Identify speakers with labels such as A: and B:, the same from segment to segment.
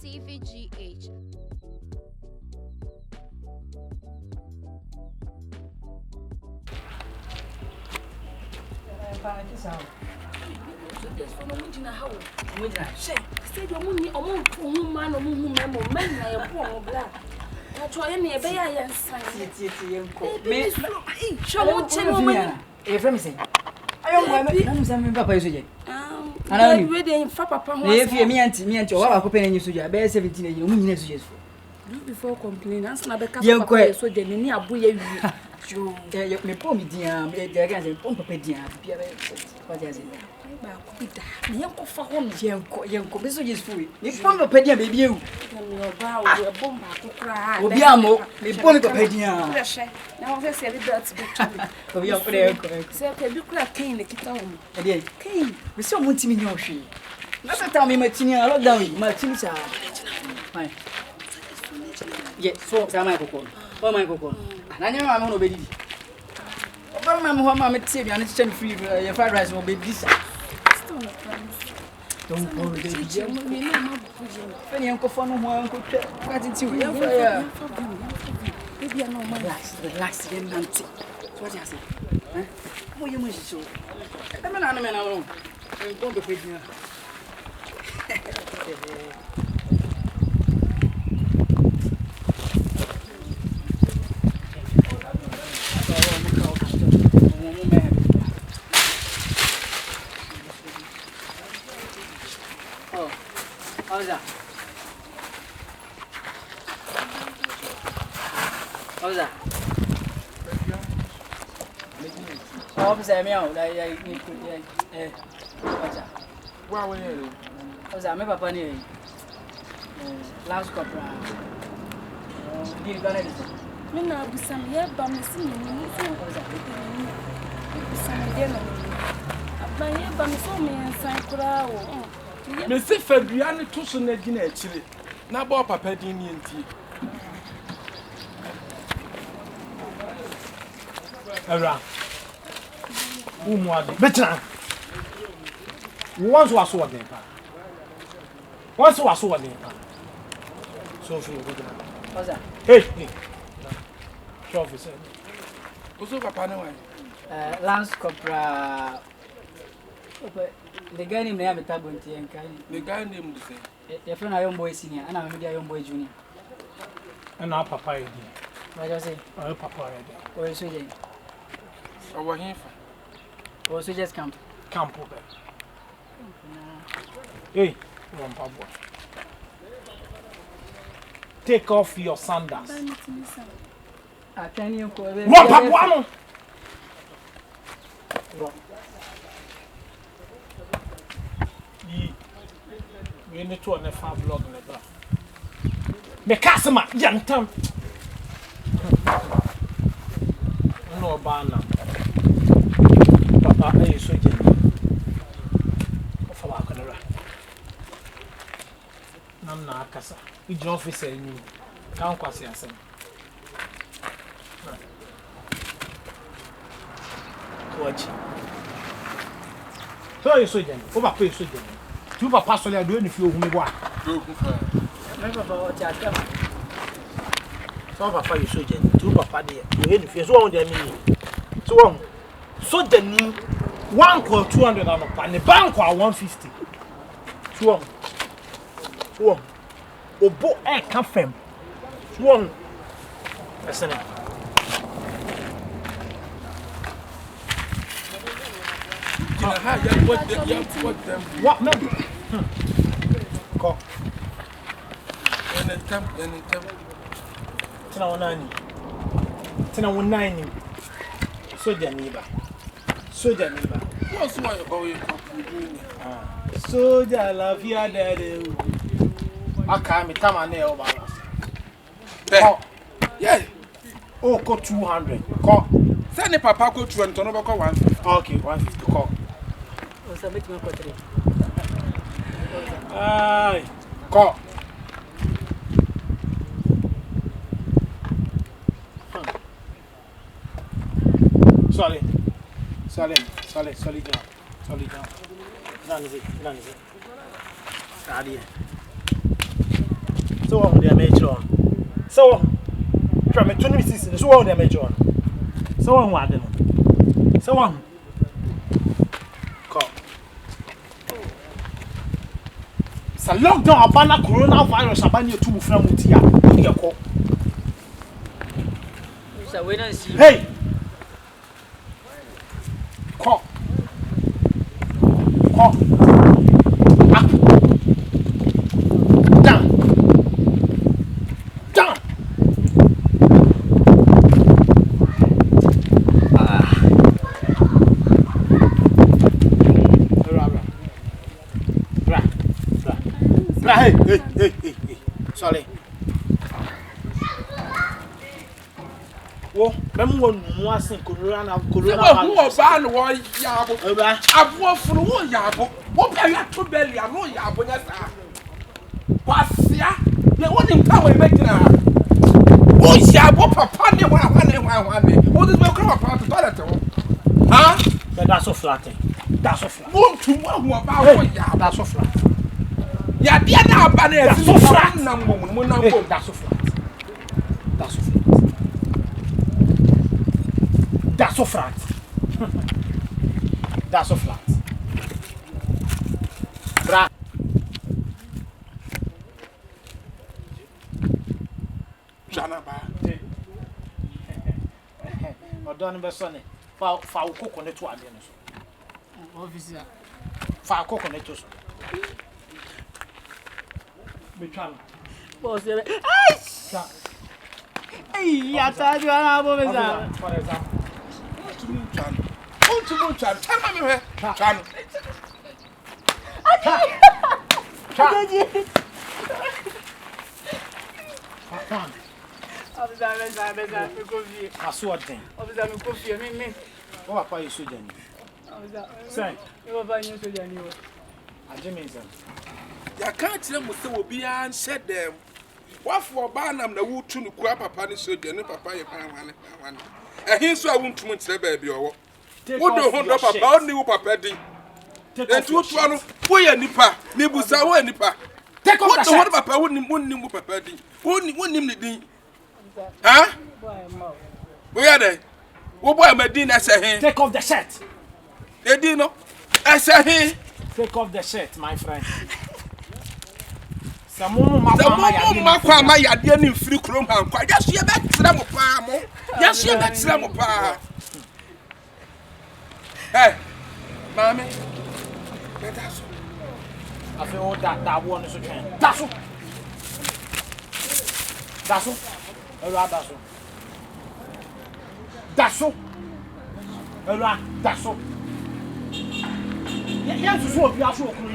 A: TVgh.
B: Before complaining, I'm not a so genuinely a boy.
C: Me poor me dear, the guys and pump a dear. What is it? Young so useful. You pump a pedia, baby. You bow a bomb to cry. Obiamo, me pump a pedia.
B: Now I say the birds
C: of your prayer.
B: Say, you crack cane the kitchen.
C: Again, Kane, with so much in your shoe. Not tell me, Martini, I look down, Martini's fine. Yes, so my cocoa. Oh, my cocoa. And I know I'm on obedi. But my mamma tell you, and it's free your fried rice will be this. Don't worry, baby. Penny Uncle Fun, Uncle Cat into you. Maybe I know my relax, Nancy. What I say? Oh, you must so. I'm an animal alone. I'm going to feed you. How's that? How's that? Officer, me out. What's that?
D: Wow, yeah.
C: How's that? Me papa ni. Last couple. Did you gonna do?
B: Me na busam ye ba me si ni ni so busam de no. Aba ye ba me so me ensan kura o.
D: Me se Fabian to so na gina akire. Na ba papa din ni enti. Ara. Umuade. Betra. Once was what them pa. Once was what them pa. So feel good.
C: How's that?
D: Hey. Show officer. Oso papa na why?
C: Lance Copra. The guy named Name Tabunti and Kali.
D: The guy named the same.
C: Your friend, a young boy senior, and I'm a young boy junior.
D: And our papa idea.
C: What do I say?
D: Our papa idea.
C: Or is it?
D: Our here.
C: Or so just come.
D: Camp over. Hey, one papa. Take off your sandals.
C: I tell you,
D: one papa. We need to on farm blog in the back. Me customer, yantam. No banner. Papa, I so genuine. Of our camera. Namna Kasa. Each officer in you. Can't quasi answer. Watch. So you so genuine. Over so genuine. Tu papa so le do ni fi ohun mi wa.
C: My papa, what you tell me?
D: So papa you so gen. Tu papa dey. You ni fi so on dey me. So on. So the ni 1 call 200 and up and the bank call 150. So on. So on. Obo e kan fam. So on. Listen. What man? Go. Tina wonani. Soja niba. What's why about you? Soja la via there. Aka mi tama na o balance. Yeah. Oh, go 200. Go. Send the papa go 200 no go 150. Okay, 150 call.
C: Submit my portrait.
D: Aye. Go. Sorry down. Run is it. Start here. So what they make on? So try me 26. So what they make on? So what them? So what? Come. Sa lockdown abana coronavirus abani etu mufra mutia. Ni yeko.
C: So wait and see.
D: Hey. Come. Come. Up. Down. Down. Hey. Sorry. Wo, bem won mo asin corona.
A: Who ban wo yabo? Abo funu wo yabo. Wo pa ya to belly amo yabo nya sa. Kwasia, ye woni nka we betina. Wo yabo papa ne wa ne. Wo dis me kro papa to toilet ho. Ha?
D: That's so flat. That's so flat.
A: Wo tu wo ba wo yabo.
D: That's so flat.
A: Ya dia na aba na
D: That's so flat.
A: Na mo na mo.
D: That's so flat. That's so flat. That's so flat. That's so flat. Bra.
A: Jana ba.
D: Odon be so ne. Fa ukoko ne to ade no so.
C: Officer.
D: Fa ukoko ne to so. Me twan.
C: Boss. Ai! Ai, ya ta ju ana bo me za.
D: For example.
A: Chan. Tell me where. Chan.
C: Officer, me confie.
D: Aso odin.
C: Officer, me confie. Me.
D: Wo papa yi so jani.
C: Officer.
D: Say.
C: Me papa nyi so jani o.
A: Ya
D: Ajimizan.
A: can't tell me so be an said them. What for Barnum the wood to the papa and so then papa you one. And he's so I won't to say baby or what do hold up about new papa ding? Then two one for nipa, Nibusa or nipa.
D: Take off the
A: What
D: shirt.
A: papa wouldn't papa ding? Wouldn't him the ding? Huh? Where are they? What boy Medina say?
D: Take off the shirt.
A: They did no. I say,
D: Take off the shirt, my friend. Samumu
A: the
D: makwa
A: my idea in free chrome hand. Just hear that slam of palm. Just hear that slam of palm. Hey, mammy.
D: I feel all that one is okay. That's all. That's all. That's all. That's all. That's all. Yes, so you are so cool.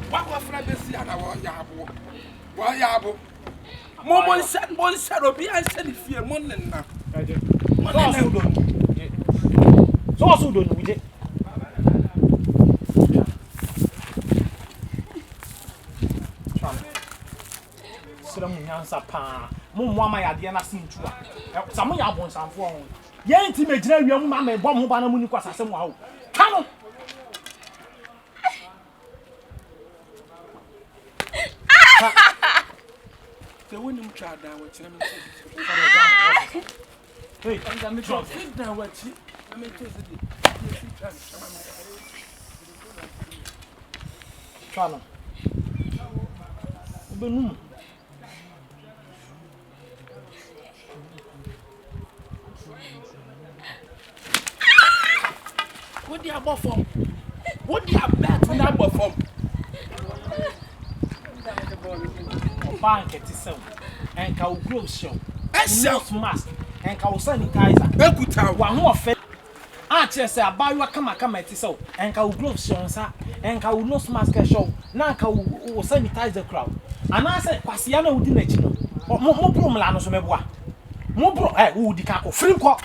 A: What was Freddy and our yabo? Why yabo? Momon said, Obi, I said if you're money now.
D: So also don't we did. Nyansa pa mo ma ya de na sintu a samo ya bonsanfo ho ye nti megina wiam ma me bom ho ba na mu ni kwasase mo hawo kanu
A: The winning child down with him.
D: Hey,
A: I'm going to fit down what you. Let me tell you.
D: Chano. Benum.
A: What do you have from? What do you have back number from?
D: Bank it is so. And cow glove show.
A: And self
D: mask. And cow sanitizer.
A: Bekuta.
D: One more fit. Archer say, buy your come at so. And cow glove show, sir. And cow nose mask show. Now cow will sanitize the crowd. And I said, Pasiano would let you know. Or more bromlano so meboa. More bro, who the caco free cop.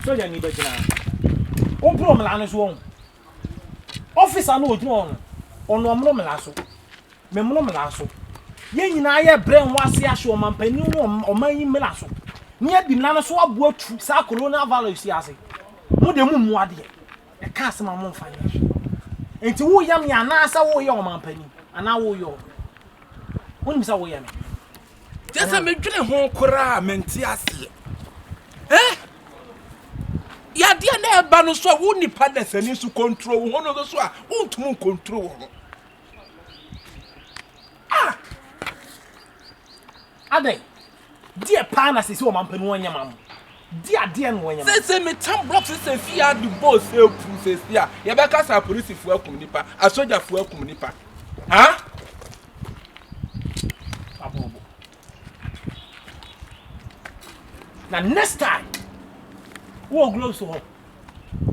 D: So you need a general. O bromlano's one. Office I know it on no melasso. Memno melasso. Ye nyina ye brain wase ahwe omampani no oman yi melasso. Ne ya binana so abo atu sa coronavirus ase. Mo de mu mu ade. E ka asema mo mfa ye. Enti wo yam ya na asa wo ye omampani ana wo yo. When Mr. Oyaa me.
A: Just a me dwene ho kora menti ase. Eh? Ya dia na eba no so wo nipa da sani su control ho no so a untum control ho. Ah!
D: Ade. Dear pana se o mampanu anya mam. Dear no anya.
A: Say me tam blocks say fia the boss say pu say fia. Ya be ka sa police fu akum nipa, asoja fu akum nipa. Ha?
D: Abobo. Now next time, wo gloves ho.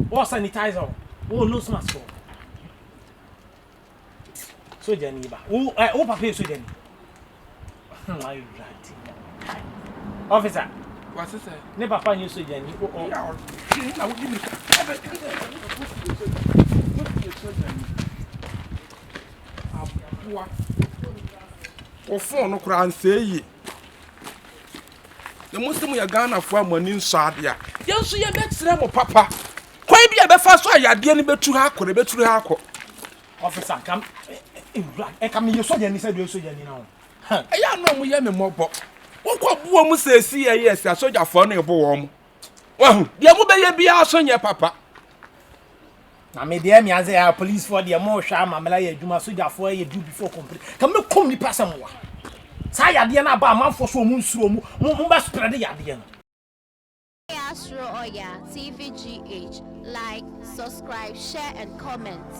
D: Wo sanitizer. Wo nose mask ho. So jani ba. Wo papa so jani. Why you right? Officer,
A: What's it say?
D: ne papa nyi so jani. O
A: Ya o. Na wo di mi. Abua. O phone no kura ansɛ yi. The Muslim ya Ghana fo amani nso ade a. Ye nso ye betre mo papa. Kwan bi e be fa so ayade ne betu ha akore beturu ha akọ.
D: officer come. E come you so jani say do so jani now.
A: Ya no mo ye me mobo. Wo kọ buo mu sesi ye yes asoja fo no ebo wo mo. Wahu, de mo be ye bia so nye papa.
D: Na me dey me as a police for the mo hwa mamela ye adwuma soja for ye do before complete. Come me come ni person wa. Sa yade na ba amanfo so mu nsuro mu ba spread yade no.
E: Suro Oyaa TVgh, like, subscribe, share and comment.